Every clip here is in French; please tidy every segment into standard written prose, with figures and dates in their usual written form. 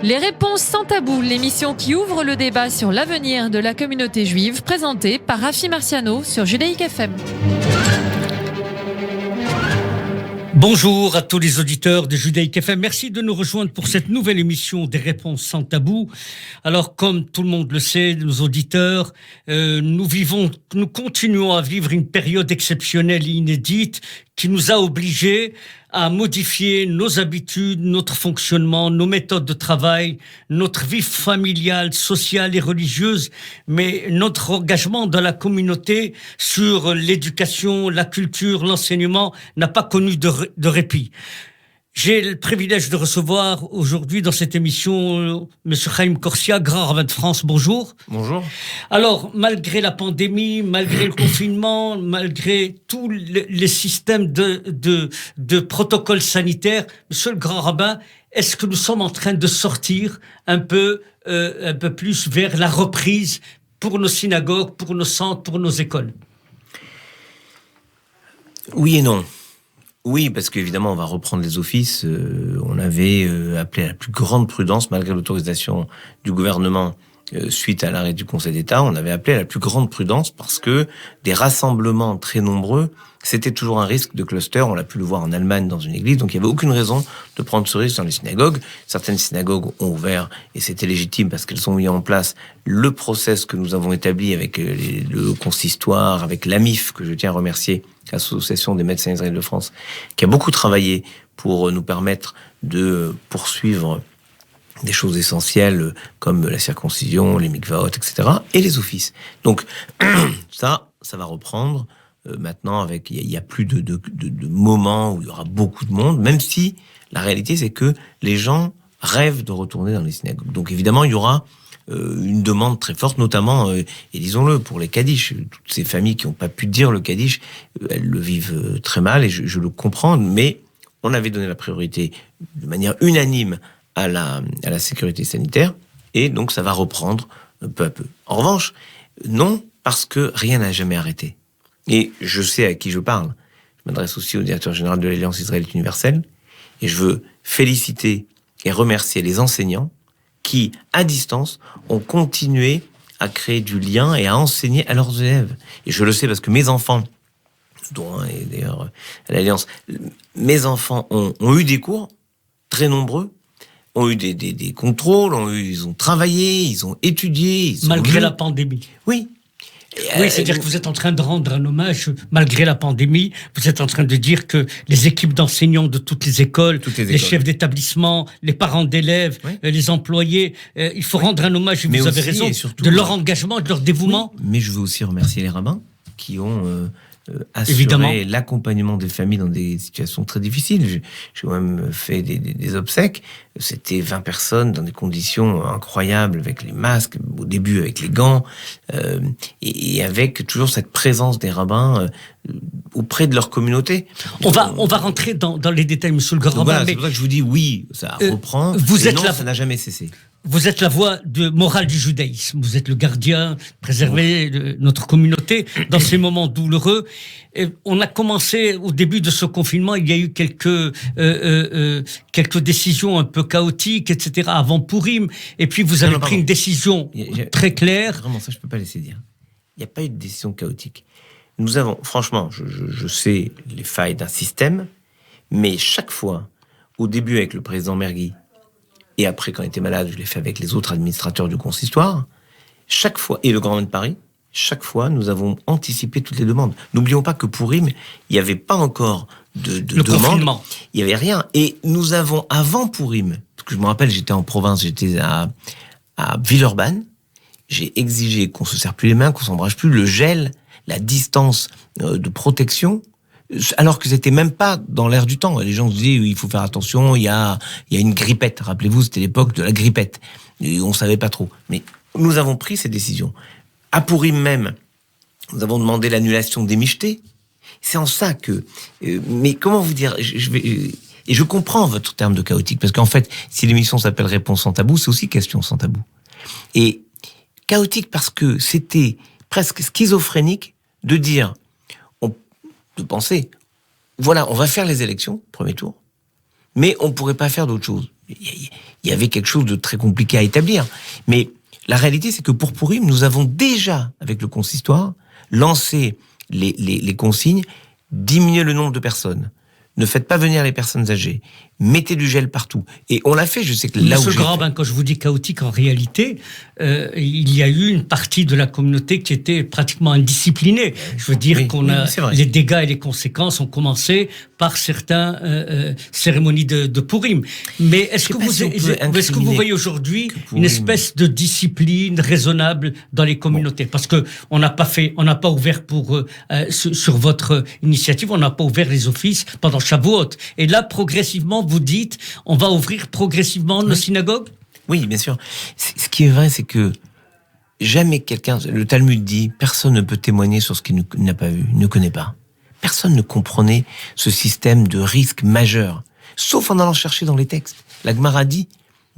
Les réponses sans tabou, l'émission qui ouvre le débat sur l'avenir de la communauté juive, présentée par Rafi Marciano sur Judaïque FM. Bonjour à tous les auditeurs de Judaïque FM. Merci de nous rejoindre pour cette nouvelle émission des réponses sans tabou. Alors, comme tout le monde le sait, nos auditeurs, nous continuons à vivre une période exceptionnelle et inédite qui nous a obligés à modifier nos habitudes, notre fonctionnement, nos méthodes de travail, notre vie familiale, sociale et religieuse, mais notre engagement dans la communauté sur l'éducation, la culture, l'enseignement n'a pas connu de répit. J'ai le privilège de recevoir aujourd'hui dans cette émission M. Chaim Corsia, grand rabbin de France. Bonjour. Bonjour. Alors, malgré la pandémie, malgré le confinement, malgré tous les systèmes de protocoles sanitaires, Monsieur le grand rabbin, est-ce que nous sommes en train de sortir un peu plus vers la reprise pour nos synagogues, pour nos centres, pour nos écoles? Oui et non. Oui, parce qu'évidemment, on va reprendre les offices. On avait appelé à la plus grande prudence, malgré l'autorisation du gouvernement suite à l'arrêt du Conseil d'État. On avait appelé à la plus grande prudence parce que des rassemblements très nombreux, c'était toujours un risque de cluster. On l'a pu le voir en Allemagne dans une église. Donc, il n'y avait aucune raison de prendre ce risque dans les synagogues. Certaines synagogues ont ouvert, et c'était légitime parce qu'elles ont mis en place le process que nous avons établi avec le consistoire, avec l'AMIF, que je tiens à remercier, l'Association des médecins israéliens de France, qui a beaucoup travaillé pour nous permettre de poursuivre des choses essentielles comme la circoncision, les mikvaot, etc., et les offices. Donc, ça va reprendre. Maintenant, avec il y a plus de moments où il y aura beaucoup de monde, même si la réalité, c'est que les gens rêvent de retourner dans les synagogues. Donc, évidemment, il y aura une demande très forte, notamment, et disons-le, pour les Kaddish. Toutes ces familles qui n'ont pas pu dire le Kaddish, elles le vivent très mal, et je le comprends, mais on avait donné la priorité de manière unanime à la sécurité sanitaire, et donc ça va reprendre peu à peu. En revanche, non, parce que rien n'a jamais arrêté. Et je sais à qui je parle. Je m'adresse aussi au directeur général de l'Alliance israélite universelle, et je veux féliciter et remercier les enseignants qui, à distance, ont continué à créer du lien et à enseigner à leurs élèves. Et je le sais parce que mes enfants, dont un est d'ailleurs à l'Alliance, mes enfants ont eu des cours, très nombreux, ont eu des contrôles, ils ont travaillé, ils ont étudié. Malgré la pandémie. Oui. Oui, c'est-à-dire que vous êtes en train de rendre un hommage, malgré la pandémie, vous êtes en train de dire que les équipes d'enseignants de toutes les écoles, les chefs d'établissement, les parents d'élèves, oui, les employés, il faut rendre un hommage, vous avez raison, de leur engagement, de leur dévouement. Oui, mais je veux aussi remercier les rabbins qui ont assurer évidemment l'accompagnement des familles dans des situations très difficiles. J'ai même fait des obsèques. C'était 20 personnes dans des conditions incroyables, avec les masques, au début avec les gants, et avec toujours cette présence des rabbins auprès de leur communauté. On va rentrer dans les détails, monsieur le grand rabbin. Voilà, c'est pour ça que je vous dis oui, ça reprend. Ça n'a jamais cessé. Vous êtes la voix morale du judaïsme. Vous êtes le gardien, préserver notre communauté dans ces moments douloureux. Et on a commencé au début de ce confinement. Il y a eu quelques décisions un peu chaotiques, etc. avant Pourim. Et puis vous avez pris une décision très claire. Vraiment, ça je peux pas laisser dire. Il n'y a pas eu de décision chaotique. Nous avons, franchement, je sais les failles d'un système, mais chaque fois, au début avec le président Mergui, et après, quand il était malade, je l'ai fait avec les autres administrateurs du consistoire. Chaque fois, et le Grand Rabbin de Paris, chaque fois, nous avons anticipé toutes les demandes. N'oublions pas que pour Pourim, il n'y avait pas encore de demande. Il n'y avait rien. Et nous avons, avant Pourim, parce que je me rappelle, j'étais en province, j'étais à Villeurbanne, j'ai exigé qu'on se serre plus les mains, qu'on s'embrasse plus, le gel, la distance de protection, alors que c'était même pas dans l'air du temps. Les gens se disaient, il faut faire attention, il y a une grippette. Rappelez-vous, c'était l'époque de la grippette. Et on savait pas trop. Mais nous avons pris ces décisions. À Pourim même, nous avons demandé l'annulation des michtés. C'est en ça que... mais comment vous dire, et je comprends votre terme de chaotique, parce qu'en fait, si l'émission s'appelle Réponse sans tabou, c'est aussi question sans tabou. Et chaotique parce que c'était presque schizophrénique de dire... de penser, voilà, on va faire les élections, premier tour, mais on ne pourrait pas faire d'autre chose. Il y avait quelque chose de très compliqué à établir. Mais la réalité, c'est que pour Pourim, nous avons déjà, avec le consistoire, lancé les consignes, diminuer le nombre de personnes. Ne faites pas venir les personnes âgées. Mettez du gel partout. Et on l'a fait, je sais que là où Monsieur Grabin, quand je vous dis chaotique, en réalité, il y a eu une partie de la communauté qui était pratiquement indisciplinée. Je veux dire les dégâts et les conséquences ont commencé par certaines cérémonies de Pourim. Mais est-ce que vous voyez aujourd'hui une espèce de discipline raisonnable dans les communautés? Parce que on n'a pas ouvert sur votre initiative, on n'a pas ouvert les offices pendant Shavuot. Et là, progressivement, vous dites, on va ouvrir progressivement nos synagogues? Oui, bien sûr. Ce qui est vrai, c'est que jamais le Talmud dit, personne ne peut témoigner sur ce qu'il n'a pas vu, ne connaît pas. Personne ne comprenait ce système de risque majeur, sauf en allant chercher dans les textes. La Gemara dit,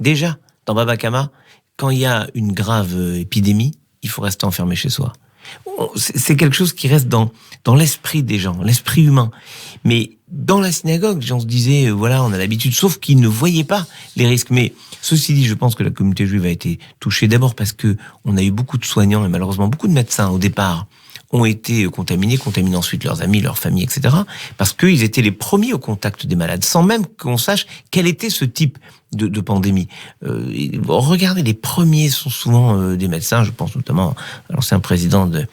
déjà, dans Baba Kama, quand il y a une grave épidémie, il faut rester enfermé chez soi. C'est quelque chose qui reste dans l'esprit des gens, l'esprit humain. Mais dans la synagogue, les gens se disaient, voilà, on a l'habitude, sauf qu'ils ne voyaient pas les risques. Mais ceci dit, je pense que la communauté juive a été touchée d'abord parce que on a eu beaucoup de soignants et malheureusement beaucoup de médecins au départ ont été contaminés ensuite leurs amis, leurs familles, etc. Parce qu'ils étaient les premiers au contact des malades, sans même qu'on sache quel était ce type de pandémie. Regardez, les premiers sont souvent des médecins, je pense notamment à l'ancien président de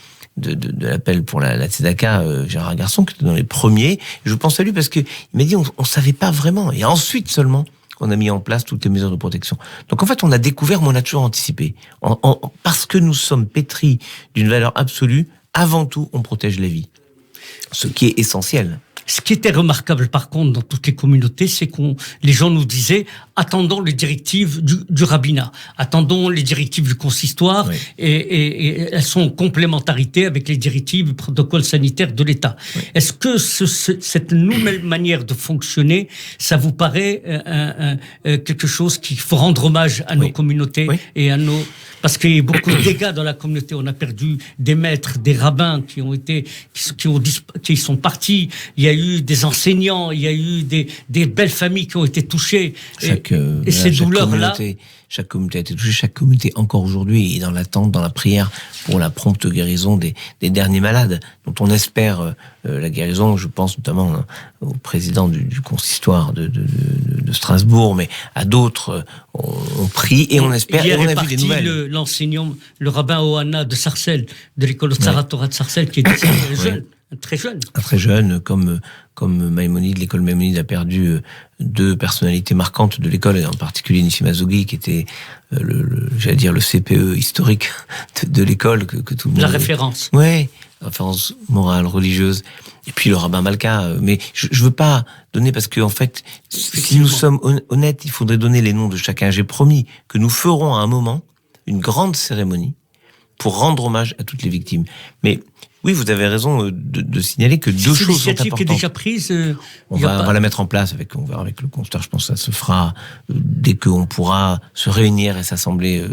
l'appel pour la Tzedaka, Gérard Garçon, qui était dans les premiers. Je pense à lui parce que il m'a dit on savait pas vraiment. Et ensuite seulement, on a mis en place toutes les mesures de protection. Donc en fait, on a découvert, mais on a toujours anticipé. Parce que nous sommes pétris d'une valeur absolue, avant tout, on protège la vie. Ce qui est essentiel. Ce qui était remarquable, par contre, dans toutes les communautés, c'est les gens nous disaient « attendons les directives du rabbinat, attendons les directives du consistoire, oui. et elles sont en complémentarité avec les directives du protocole sanitaire de l'État. Oui. » Est-ce que cette nouvelle manière de fonctionner, ça vous paraît quelque chose qu'il faut rendre hommage à nos communautés et à nos... Parce qu'il y a eu beaucoup de dégâts dans la communauté. On a perdu des maîtres, des rabbins qui sont partis. Il y a eu des enseignants, il y a eu des belles familles qui ont été touchées. Et ces douleurs-là... Chaque communauté a été touchée, chaque communauté encore aujourd'hui est dans l'attente, dans la prière pour la prompte guérison des derniers malades, dont on espère la guérison. Je pense notamment au président du consistoire de Strasbourg, mais à d'autres, on prie et on espère. Et on a vu des nouvelles. L'enseignant, le rabbin Ohana de Sarcelles, de l'école Tsaratora de Sarcelles, qui était jeune. Très jeune. Très jeune, comme Maïmonide, l'école Maïmonide a perdu deux personnalités marquantes de l'école, et en particulier Nissim Hazoghi, qui était le CPE historique de l'école que tout le monde... La référence. Ouais, la référence morale, religieuse. Et puis le rabbin Malka. Mais je veux pas donner parce que, en fait, si nous sommes honnêtes, il faudrait donner les noms de chacun. J'ai promis que nous ferons à un moment une grande cérémonie pour rendre hommage à toutes les victimes. Mais oui, vous avez raison de signaler que deux choses sont importantes. L'initiative qui est déjà prise. On va la mettre en place avec le constat. Je pense que ça se fera dès qu'on pourra se réunir et s'assembler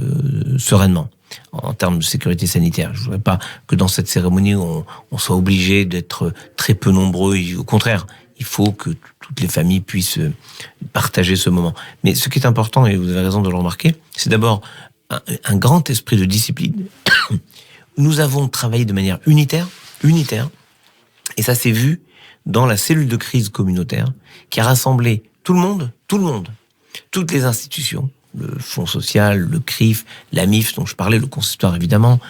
sereinement en termes de sécurité sanitaire. Je voudrais pas que dans cette cérémonie on soit obligé d'être très peu nombreux. Au contraire, il faut que toutes les familles puissent partager ce moment. Mais ce qui est important, et vous avez raison de le remarquer, c'est d'abord un grand esprit de discipline. Nous avons travaillé de manière unitaire, et ça s'est vu dans la cellule de crise communautaire qui a rassemblé tout le monde, toutes les institutions, le Fonds social, le CRIF, la MIF dont je parlais, le consistoire évidemment,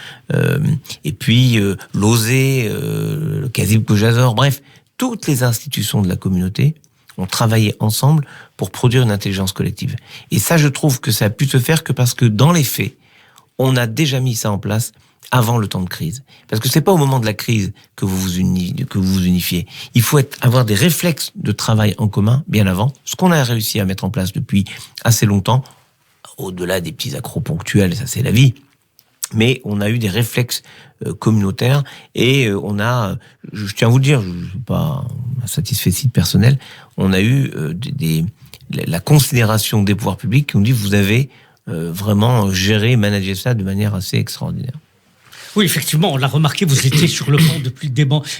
et puis l'OSE, le Kazib Kojazor, bref, toutes les institutions de la communauté ont travaillé ensemble pour produire une intelligence collective. Et ça, je trouve que ça a pu se faire que parce que dans les faits, on a déjà mis ça en place avant le temps de crise. Parce que c'est pas au moment de la crise que vous vous unifiez. Il faut avoir des réflexes de travail en commun bien avant. Ce qu'on a réussi à mettre en place depuis assez longtemps, au-delà des petits accros ponctuels, ça c'est la vie. Mais on a eu des réflexes communautaires et je tiens à vous le dire, je ne suis pas satisfait de titre personnel, on a eu la considération des pouvoirs publics qui nous dit vous avez vraiment géré, managé ça de manière assez extraordinaire. Oui, effectivement, on l'a remarqué, vous étiez sur le pont depuis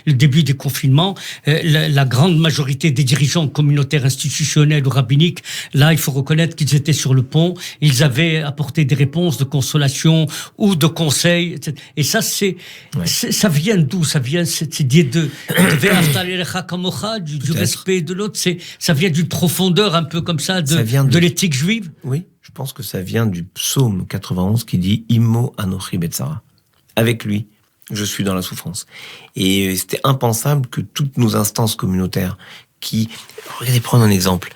le début des confinements. La grande majorité des dirigeants communautaires, institutionnels ou rabbiniques, là, il faut reconnaître qu'ils étaient sur le pont. Ils avaient apporté des réponses de consolation ou de conseils, etc. Et ça, ça vient d'où? Ça vient, cette idée du respect de l'autre. Ça vient d'une profondeur un peu comme ça de l'éthique juive. Oui, je pense que ça vient du psaume 91 qui dit Immo Anochi Betsara. Avec lui, je suis dans la souffrance. Et c'était impensable que toutes nos instances communautaires regardez, prenons un exemple.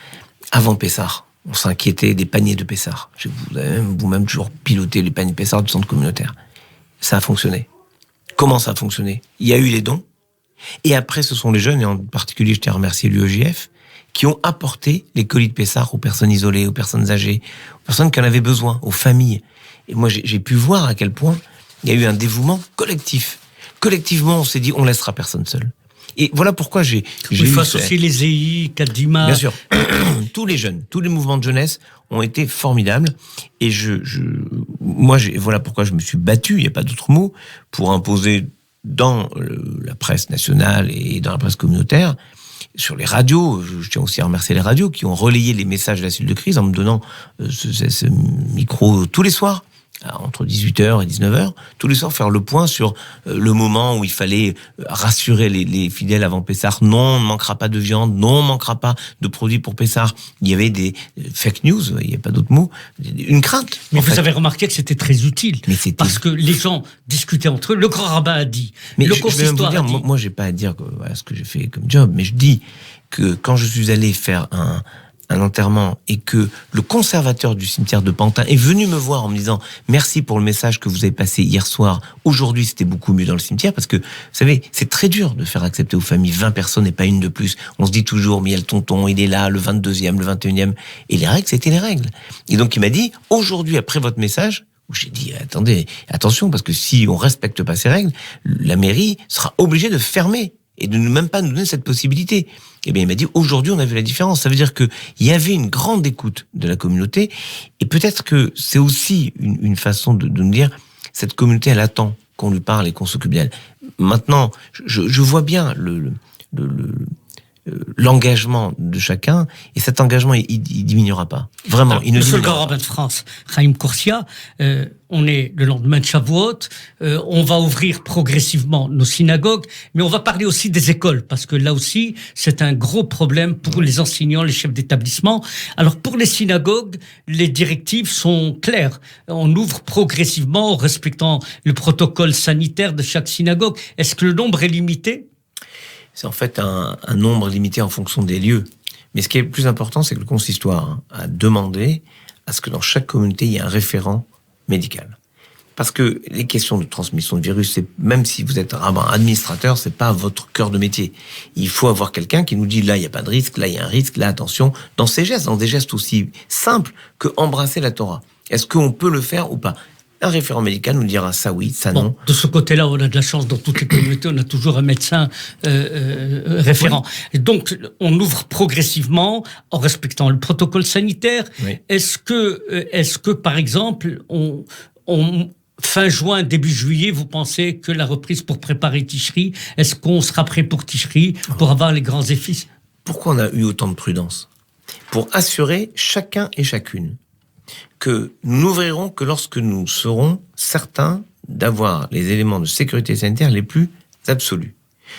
Avant Pessah, on s'inquiétait des paniers de Pessah. Vous avez vous-même toujours piloté les paniers de Pessah du centre communautaire. Ça a fonctionné. Comment ça a fonctionné? Il y a eu les dons. Et après, ce sont les jeunes, et en particulier, je tiens à remercier l'UEJF, qui ont apporté les colis de Pessah aux personnes isolées, aux personnes âgées, aux personnes qui en avaient besoin, aux familles. Et moi, j'ai pu voir à quel point il y a eu un dévouement collectif. Collectivement, on s'est dit, on laissera personne seul. Et voilà pourquoi j'ai faut associer les EI, Kadima. Bien sûr. Tous les jeunes, tous les mouvements de jeunesse ont été formidables. Et voilà pourquoi je me suis battu, il n'y a pas d'autre mot, pour imposer dans la presse nationale et dans la presse communautaire, sur les radios, je tiens aussi à remercier les radios qui ont relayé les messages de la cellule de crise en me donnant ce micro tous les soirs, entre 18h et 19h, tous les soirs faire le point sur le moment où il fallait rassurer les fidèles avant Pessah. Non, on ne manquera pas de viande, non, on ne manquera pas de produits pour Pessah. Il y avait des fake news, il n'y a pas d'autre mot, une crainte. Mais vous avez remarqué que c'était très utile, parce que les gens discutaient entre eux, le grand rabbin a dit, mais le consistoire a dit. Moi, j'ai pas à dire ce que j'ai fait comme job, mais je dis que quand je suis allé faire un enterrement et que le conservateur du cimetière de Pantin est venu me voir en me disant merci pour le message que vous avez passé hier soir, aujourd'hui c'était beaucoup mieux dans le cimetière, parce que vous savez, c'est très dur de faire accepter aux familles 20 personnes et pas une de plus. On se dit toujours mais il y a le tonton, il est là, le 22e, le 21e, et les règles c'était les règles. Et donc il m'a dit aujourd'hui après votre message, où j'ai dit attendez, attention, parce que si on respecte pas ces règles, la mairie sera obligée de fermer et de même pas nous donner cette possibilité. Eh bien, il m'a dit, aujourd'hui, on a vu la différence. Ça veut dire qu'il y avait une grande écoute de la communauté, et peut-être que c'est aussi une façon de nous dire, cette communauté, elle attend qu'on lui parle et qu'on s'occupe d'elle. Maintenant, je vois bien l'engagement de chacun, et cet engagement, il diminuera pas. Vraiment, alors, il ne Monsieur diminuera le grand rabbin de France, Chaim Coursia, on est le lendemain de Shavuot, on va ouvrir progressivement nos synagogues, mais on va parler aussi des écoles, parce que là aussi, c'est un gros problème pour les enseignants, les chefs d'établissement. Alors, pour les synagogues, les directives sont claires. On ouvre progressivement en respectant le protocole sanitaire de chaque synagogue. Est-ce que le nombre est limité ? C'est en fait un nombre limité en fonction des lieux. Mais ce qui est le plus important, c'est que le consistoire a demandé à ce que dans chaque communauté, il y ait un référent médical. Parce que les questions de transmission de virus, même si vous êtes rabbin administrateur, c'est pas votre cœur de métier. Il faut avoir quelqu'un qui nous dit là, il n'y a pas de risque, là, il y a un risque, là, attention, dans ces gestes, dans des gestes aussi simples que embrasser la Torah. Est-ce qu'on peut le faire ou pas ? Un référent médical nous dira ça oui, ça non. De ce côté-là, on a de la chance, dans toutes les communautés, on a toujours un médecin référent. Oui. Et donc, on ouvre progressivement en respectant le protocole sanitaire. Oui. Est-ce que, par exemple, fin juin, début juillet, vous pensez que la reprise pour préparer Tishri, est-ce qu'on sera prêt pour Tishri, pour avoir les grands effets ? Pourquoi on a eu autant de prudence ? Pour assurer chacun et chacune que nous n'ouvrirons que lorsque nous serons certains d'avoir les éléments de sécurité sanitaire les plus absolus.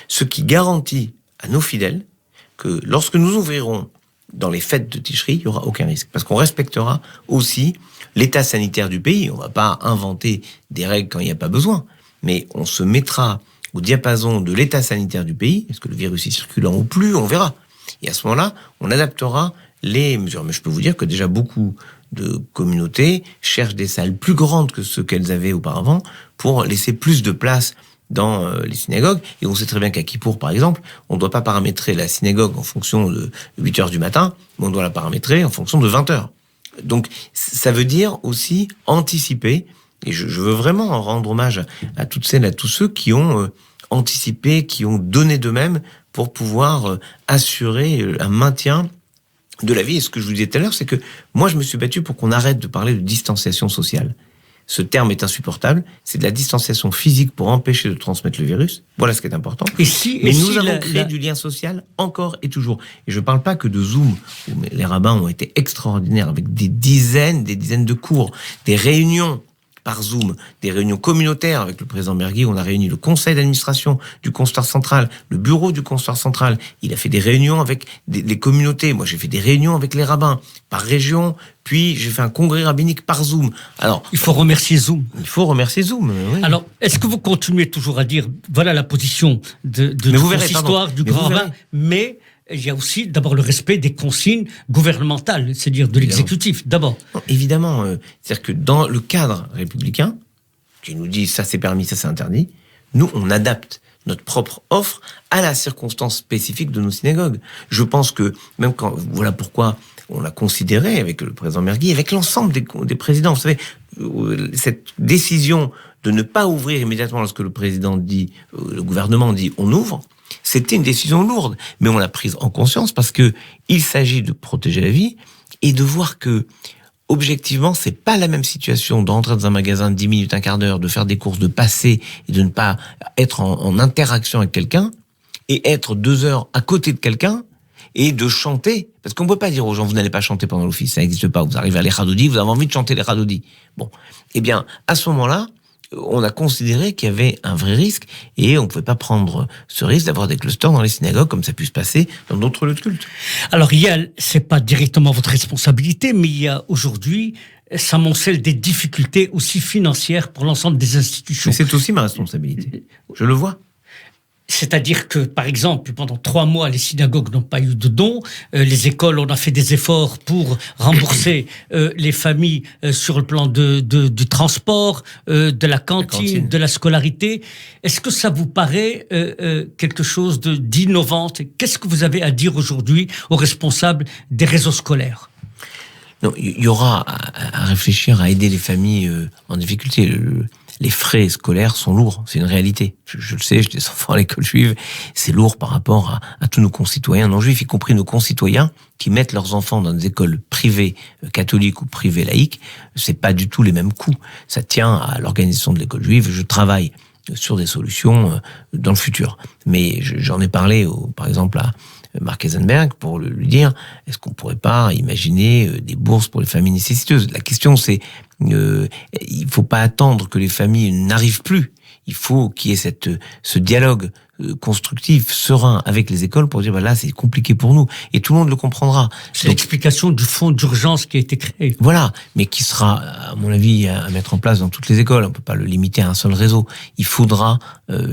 Ce qui garantit à nos fidèles que lorsque nous ouvrirons dans les fêtes de Tishri, il n'y aura aucun risque. Parce qu'on respectera aussi l'état sanitaire du pays. On ne va pas inventer des règles quand il n'y a pas besoin. Mais on se mettra au diapason de l'état sanitaire du pays. Est-ce que le virus est circulant ou plus ? On verra. Et à ce moment-là, on adaptera les mesures. Mais je peux vous dire que déjà beaucoup de communautés cherchent des salles plus grandes que ce qu'elles avaient auparavant pour laisser plus de place dans les synagogues. Et on sait très bien qu'à Kippour, par exemple, on ne doit pas paramétrer la synagogue en fonction de 8h du matin, mais on doit la paramétrer en fonction de 20h. Donc, ça veut dire aussi anticiper, et je veux vraiment rendre hommage à toutes celles, à tous ceux qui ont anticipé, qui ont donné d'eux-mêmes pour pouvoir assurer un maintien de la vie. Et ce que je vous disais tout à l'heure, c'est que moi, je me suis battu pour qu'on arrête de parler de distanciation sociale. ce terme est insupportable, c'est de la distanciation physique pour empêcher de transmettre le virus. Voilà ce qui est important. Mais nous avons créé du lien social encore et toujours. Et je ne parle pas que de Zoom, où les rabbins ont été extraordinaires, avec des dizaines de cours, des réunions par Zoom, des réunions communautaires avec le président Mergui. On a réuni le conseil d'administration du consulat central, le bureau du consulat central. Il a fait des réunions avec les communautés. Moi, j'ai fait des réunions avec les rabbins par région. Puis, j'ai fait un congrès rabbinique par Zoom. Alors, il faut remercier Zoom. Oui. Alors, est-ce que vous continuez toujours à dire, voilà la position de consistoire, du grand rabbin, mais il y a aussi d'abord le respect des consignes gouvernementales, c'est-à-dire de l'exécutif, d'abord. Non, évidemment, c'est-à-dire que dans le cadre républicain, qui nous dit ça c'est permis, ça c'est interdit, nous on adapte notre propre offre à la circonstance spécifique de nos synagogues. Je pense que, même quand, voilà pourquoi on a considéré avec le président Mergui, avec l'ensemble des présidents, vous savez, cette décision de ne pas ouvrir immédiatement lorsque le président dit, le gouvernement dit on ouvre, c'était une décision lourde, mais on l'a prise en conscience parce que il s'agit de protéger la vie et de voir que, objectivement, c'est pas la même situation d'entrer dans un magasin de 10 minutes, un quart d'heure, de faire des courses, de passer et de ne pas être en interaction avec quelqu'un et être 2 heures à côté de quelqu'un et de chanter. Parce qu'on peut pas dire aux gens, vous n'allez pas chanter pendant l'office, ça n'existe pas. Vous arrivez à les Chadoudi, vous avez envie de chanter les Chadoudi. Bon. Eh bien, à ce moment-là, on a considéré qu'il y avait un vrai risque et on ne pouvait pas prendre ce risque d'avoir des clusters dans les synagogues comme ça a pu se passer dans d'autres lieux de culte. Alors, c'est pas directement votre responsabilité, mais il y a aujourd'hui, s'amoncellent des difficultés aussi financières pour l'ensemble des institutions. Mais c'est aussi ma responsabilité. Je le vois. C'est-à-dire que, par exemple, pendant 3 mois, les synagogues n'ont pas eu de dons. Les écoles, on a fait des efforts pour rembourser les familles sur le plan du transport, de la cantine, de la scolarité. Est-ce que ça vous paraît quelque chose d'innovant? Qu'est-ce que vous avez à dire aujourd'hui aux responsables des réseaux scolaires? Non, il y aura à réfléchir à aider les familles en difficulté. Les frais scolaires sont lourds, c'est une réalité. Je le sais, j'ai des enfants à l'école juive, c'est lourd par rapport à tous nos concitoyens non juifs, y compris nos concitoyens qui mettent leurs enfants dans des écoles privées catholiques ou privées laïques. C'est pas du tout les mêmes coûts. Ça tient à l'organisation de l'école juive. Je travaille sur des solutions dans le futur. Mais j'en ai parlé, par exemple, à Mark Eisenberg pour lui dire, est-ce qu'on pourrait pas imaginer des bourses pour les familles nécessiteuses? La question c'est, il faut pas attendre que les familles n'arrivent plus. Il faut qu'il y ait ce dialogue constructif, serein avec les écoles pour dire, bah là, c'est compliqué pour nous. Et tout le monde le comprendra. C'est l'explication du fonds d'urgence qui a été créé. Voilà. Mais qui sera, à mon avis, à mettre en place dans toutes les écoles. On peut pas le limiter à un seul réseau. Il faudra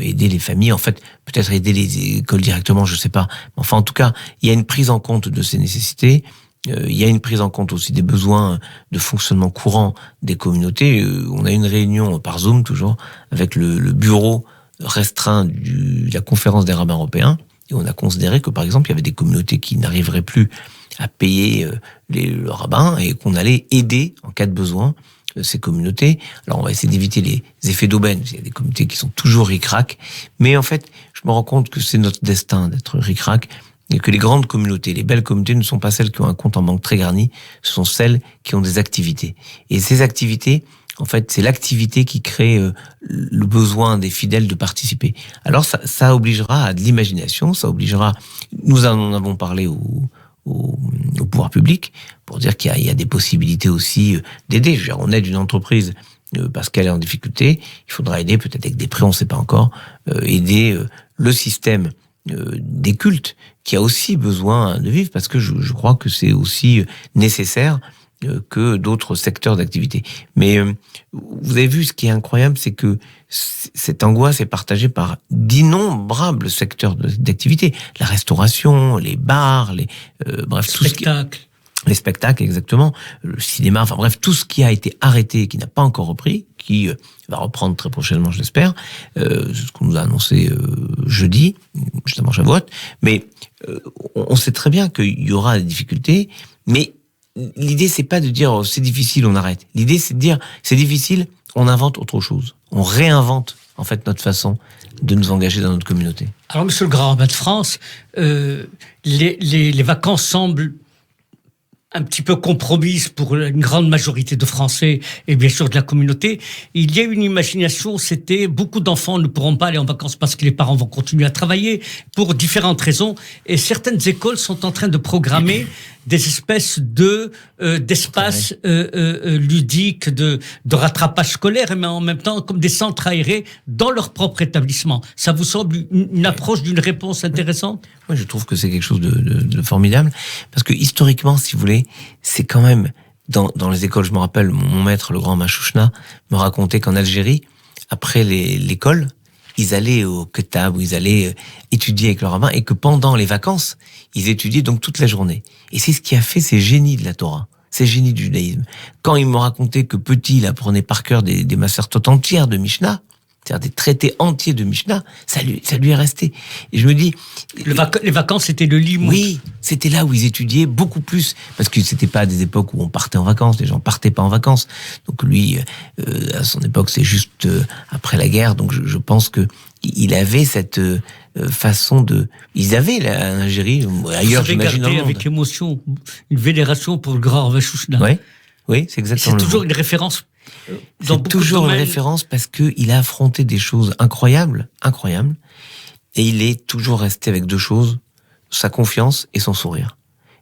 aider les familles. En fait, peut-être aider les écoles directement, je sais pas. Enfin, en tout cas, il y a une prise en compte de ces nécessités. Il y a une prise en compte aussi des besoins de fonctionnement courant des communautés. On a une réunion par Zoom, toujours, avec le bureau restreint de la conférence des rabbins européens. Et on a considéré que, par exemple, il y avait des communautés qui n'arriveraient plus à payer le rabbin et qu'on allait aider, en cas de besoin, ces communautés. Alors, on va essayer d'éviter les effets d'aubaine. Il y a des communautés qui sont toujours ric-rac. Mais en fait, je me rends compte que c'est notre destin d'être ric-rac. Et que les grandes communautés, les belles communautés ne sont pas celles qui ont un compte en banque très garni, ce sont celles qui ont des activités. Et ces activités, en fait, c'est l'activité qui crée le besoin des fidèles de participer. Alors ça obligera à de l'imagination, ça obligera... Nous en avons parlé au pouvoir public pour dire qu'il y a des possibilités aussi d'aider. Je veux dire, on aide une entreprise parce qu'elle est en difficulté, il faudra aider peut-être avec des prêts, on ne sait pas encore, aider le système des cultes qui a aussi besoin de vivre parce que je crois que c'est aussi nécessaire que d'autres secteurs d'activité. Mais vous avez vu, ce qui est incroyable, c'est que cette angoisse est partagée par d'innombrables secteurs d'activité. La restauration, les bars, bref, tout ce qui... Les spectacles, exactement, le cinéma, enfin bref, tout ce qui a été arrêté, qui n'a pas encore repris, qui va reprendre très prochainement, je l'espère, c'est ce qu'on nous a annoncé jeudi, justement Shavuot, mais on sait très bien qu'il y aura des difficultés, mais l'idée c'est pas de dire c'est difficile, on arrête. L'idée c'est de dire c'est difficile, on invente autre chose. On réinvente en fait notre façon de nous engager dans notre communauté. Alors monsieur le grand rabbin de France, les vacances semblent un petit peu compromise pour une grande majorité de Français et bien sûr de la communauté. Il y a une imagination, c'était beaucoup d'enfants ne pourront pas aller en vacances parce que les parents vont continuer à travailler pour différentes raisons. Et certaines écoles sont en train de programmer des espèces d'espaces ludiques, de rattrapage scolaire, mais en même temps comme des centres aérés dans leur propre établissement. Ça vous semble une approche d'une réponse intéressante? Moi, je trouve que c'est quelque chose de formidable, parce que historiquement, si vous voulez, c'est quand même dans les écoles. Je me rappelle, mon maître, le grand Machouchna, me racontait qu'en Algérie, après l'école, ils allaient au Ketab, où ils allaient étudier avec leur rabbin, et que pendant les vacances, ils étudiaient donc toute la journée. Et c'est ce qui a fait ces génies de la Torah, ces génies du judaïsme. Quand ils me racontaient que petit, il apprenait par cœur des macertotes entières de Mishnah, c'est-à-dire des traités entiers de Mishnah, ça lui est resté. Et je me dis... Les vacances, c'était le limoud. Oui, c'était là où ils étudiaient beaucoup plus, parce que c'était pas des époques où on partait en vacances, les gens partaient pas en vacances. Donc lui, à son époque, c'est juste après la guerre, donc je pense que il avait cette façon de... Ils avaient en Algérie, ailleurs j'imagine dans le monde. Avec émotion, une vénération pour le grand Machouchna. Oui, c'est exactement. C'est toujours une référence. C'est toujours une référence parce que il a affronté des choses incroyables, et il est toujours resté avec deux choses: sa confiance et son sourire.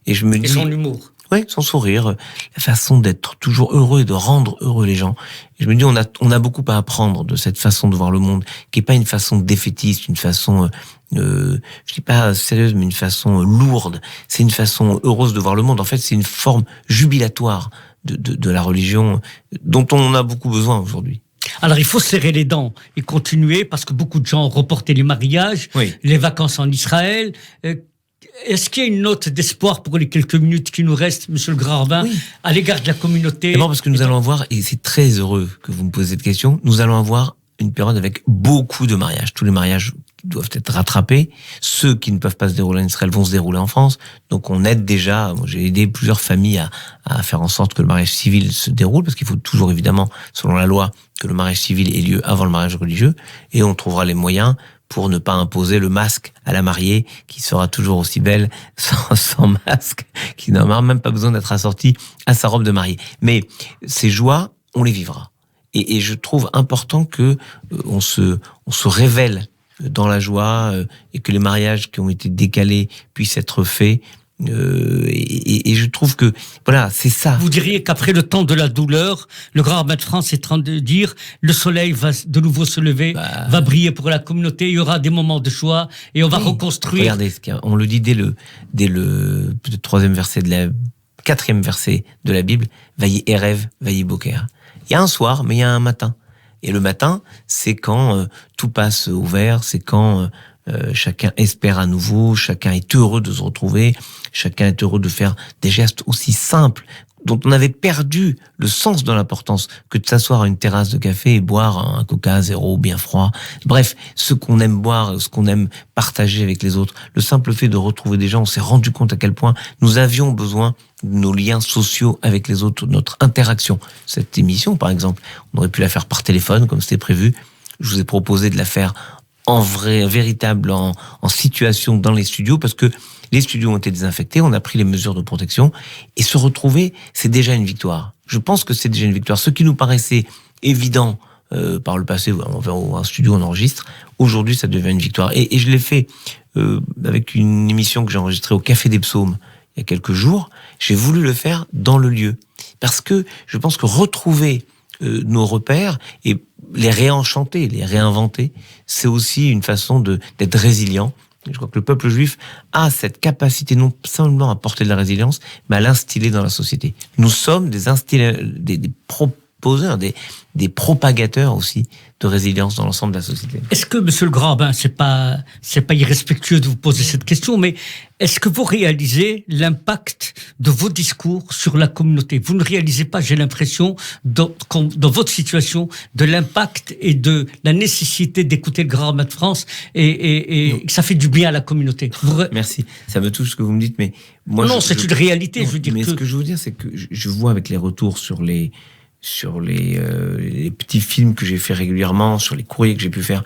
Et je me dis, son humour. Oui, son sourire, la façon d'être toujours heureux et de rendre heureux les gens. Et je me dis, on a beaucoup à apprendre de cette façon de voir le monde, qui est pas une façon défaitiste, une façon, je dis pas sérieuse, mais une façon lourde. C'est une façon heureuse de voir le monde. En fait, c'est une forme jubilatoire de la religion dont on a beaucoup besoin aujourd'hui. Alors, il faut serrer les dents et continuer, parce que beaucoup de gens ont reporté les mariages, les vacances en Israël. Est-ce qu'il y a une note d'espoir pour les quelques minutes qui nous restent, Monsieur le Grand Rabbin, à l'égard de la communauté? D'abord parce que nous allons avoir, et c'est très heureux que vous me posez cette question, nous allons avoir une période avec beaucoup de mariages. Tous les mariages doivent être rattrapés. Ceux qui ne peuvent pas se dérouler en Israël vont se dérouler en France. Donc on aide déjà, j'ai aidé plusieurs familles à faire en sorte que le mariage civil se déroule, parce qu'il faut toujours évidemment, selon la loi, que le mariage civil ait lieu avant le mariage religieux, et on trouvera les moyens pour ne pas imposer le masque à la mariée, qui sera toujours aussi belle sans masque, qui n'aura même pas besoin d'être assortie à sa robe de mariée. Mais ces joies, on les vivra. Et je trouve important que on se révèle dans la joie, et que les mariages qui ont été décalés puissent être faits. Et je trouve que, voilà, c'est ça. Vous diriez qu'après le temps de la douleur, le Grand Rabbin de France est en train de dire, le soleil va de nouveau se lever, va briller pour la communauté, il y aura des moments de joie, et on va reconstruire. Regardez, on le dit dès le peut-être quatrième verset de la Bible, Vayi Erev, Vayi Boker. Il y a un soir, mais il y a un matin. Et le matin, c'est quand tout passe au vert, c'est quand chacun espère à nouveau, chacun est heureux de se retrouver, chacun est heureux de faire des gestes aussi simples, dont on avait perdu le sens de l'importance, que de s'asseoir à une terrasse de café et boire un Coca zéro bien froid. Bref, ce qu'on aime boire, ce qu'on aime partager avec les autres, le simple fait de retrouver des gens, on s'est rendu compte à quel point nous avions besoin de nos liens sociaux avec les autres, notre interaction. Cette émission, par exemple, on aurait pu la faire par téléphone, comme c'était prévu. Je vous ai proposé de la faire en véritable, en situation dans les studios, parce que les studios ont été désinfectés, on a pris les mesures de protection, et se retrouver, c'est déjà une victoire. Je pense que c'est déjà une victoire. Ce qui nous paraissait évident par le passé, on va un studio, on enregistre, aujourd'hui ça devient une victoire. Et je l'ai fait avec une émission que j'ai enregistrée au Café des Psaumes il y a quelques jours. J'ai voulu le faire dans le lieu, parce que je pense que retrouver nos repères et les réenchanter, les réinventer, c'est aussi une façon d'être résilient. Je crois que le peuple juif a cette capacité non seulement à porter de la résilience, mais à l'instiller dans la société. Nous sommes des proposeurs, des propagateurs aussi de résilience dans l'ensemble de la société. Est-ce que, Monsieur le Grand Rabbin, c'est pas irrespectueux de vous poser cette question, mais est-ce que vous réalisez l'impact de vos discours sur la communauté? Vous ne réalisez pas, j'ai l'impression, dans votre situation, de l'impact et de la nécessité d'écouter le Grand Rabbin de France, et que ça fait du bien à la communauté. Merci. Ça me touche ce que vous me dites, mais moi... Non, c'est une réalité, je veux dire. Mais ce que je veux dire, c'est que je vois avec les retours sur les petits films que j'ai fait régulièrement, sur les courriers que j'ai pu faire,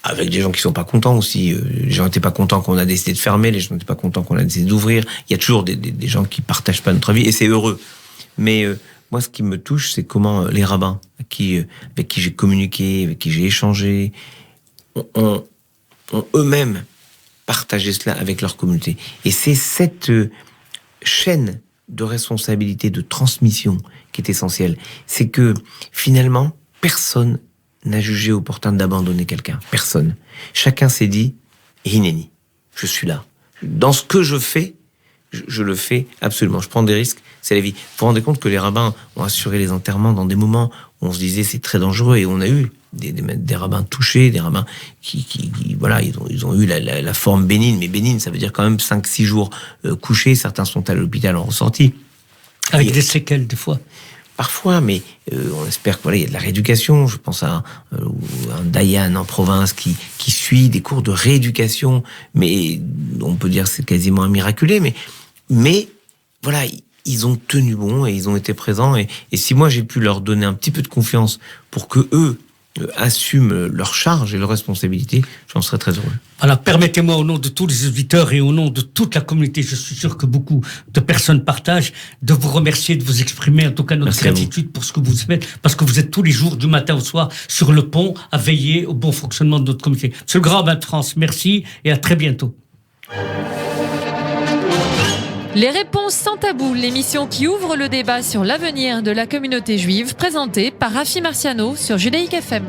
avec des gens qui sont pas contents aussi. Les gens n'étaient pas contents qu'on a décidé de fermer, les gens n'étaient pas contents qu'on a décidé d'ouvrir. Il y a toujours des gens qui partagent pas notre avis, et c'est heureux. Mais moi, ce qui me touche, c'est comment les rabbins avec qui j'ai communiqué, avec qui j'ai échangé, ont eux-mêmes partagé cela avec leur communauté. Et c'est cette chaîne de responsabilité, de transmission qui est essentielle. C'est que finalement, personne n'a jugé opportun d'abandonner quelqu'un. Personne. Chacun s'est dit, Hineni, je suis là. Dans ce que je fais, je le fais absolument. Je prends des risques, c'est la vie. Vous vous rendez compte que les rabbins ont assuré les enterrements dans des moments où on se disait c'est très dangereux, et on a eu des rabbins touchés, des rabbins qui voilà, ils ont eu la forme bénigne, mais bénigne, ça veut dire quand même 5-6 jours couchés. Certains sont à l'hôpital en ressorti. Avec des séquelles, des fois. Parfois, mais on espère qu'il y a de la rééducation. Je pense à un Dayan en province qui suit des cours de rééducation, mais on peut dire que c'est quasiment un miraculé, mais voilà, ils ont tenu bon et ils ont été présents. Et si moi j'ai pu leur donner un petit peu de confiance pour que eux assument leur charge et leurs responsabilités, j'en serais très heureux. Alors, permettez-moi, au nom de tous les auditeurs et au nom de toute la communauté, je suis sûr que beaucoup de personnes partagent, de vous remercier, de vous exprimer, en tout cas notre gratitude pour ce que vous faites, parce que vous êtes tous les jours, du matin au soir, sur le pont, à veiller au bon fonctionnement de notre communauté. Monsieur le Grand Rabbin de France, merci et à très bientôt. Les réponses sans tabou, l'émission qui ouvre le débat sur l'avenir de la communauté juive, présentée par Rafi Marciano sur Judaïque FM.